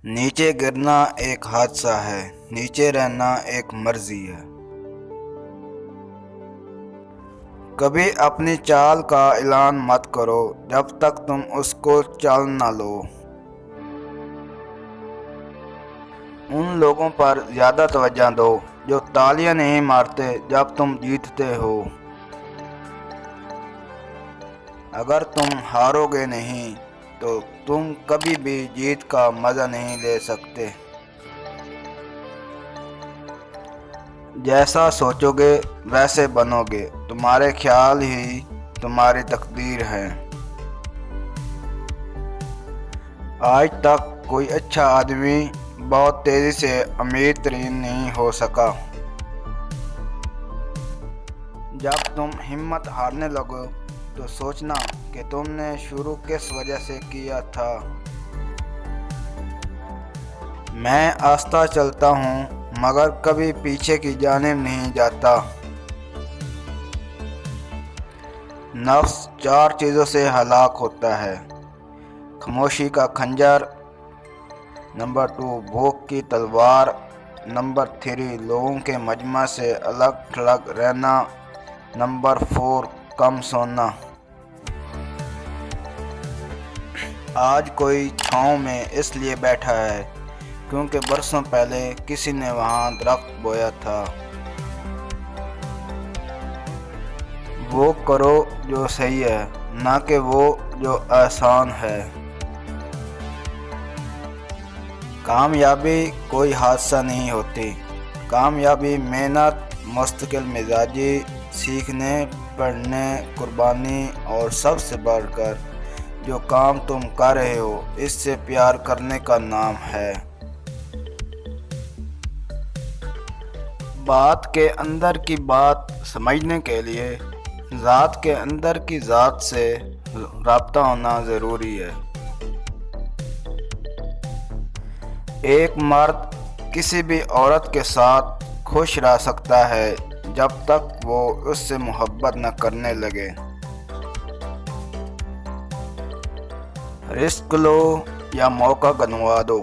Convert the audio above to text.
नीचे गिरना एक हादसा है, नीचे रहना एक मर्जी है। कभी अपनी चाल का ऐलान मत करो जब तक तुम उसको चल ना लो। उन लोगों पर ज़्यादा तवज्जो दो जो तालियां नहीं मारते जब तुम जीतते हो। अगर तुम हारोगे नहीं तो तुम कभी भी जीत का मज़ा नहीं ले सकते। जैसा सोचोगे वैसे बनोगे, तुम्हारे ख्याल ही तुम्हारी तकदीर है। आज तक कोई अच्छा आदमी बहुत तेज़ी से अमीर तरीन नहीं हो सका। जब तुम हिम्मत हारने लगो तो सोचना कि तुमने शुरू किस वजह से किया था। मैं आस्ता चलता हूँ मगर कभी पीछे की जानिब नहीं जाता। नफ्स 4 चीज़ों से हलाक होता है। खामोशी का खंजर, नंबर 2 भूख की तलवार, नंबर 3 लोगों के मजमा से अलग थलग रहना, नंबर 4 कम सोना। आज कोई छाँव में इसलिए बैठा है क्योंकि बरसों पहले किसी ने वहाँ दरख्त बोया था। वो करो जो सही है, ना कि वो जो आसान है। कामयाबी कोई हादसा नहीं होती। कामयाबी मेहनत, मुस्तकिल मिजाजी, सीखने, पढ़ने, कुर्बानी और सबसे बढ़कर जो काम तुम कर रहे हो इससे प्यार करने का नाम है। बात के अंदर की बात समझने के लिए ज़ात के अंदर की ज़ात से राब्ता होना ज़रूरी है। एक मर्द किसी भी औरत के साथ खुश रह सकता है जब तक वो उससे मोहब्बत न करने लगे। रिस्क लो या मौका गंवा दो।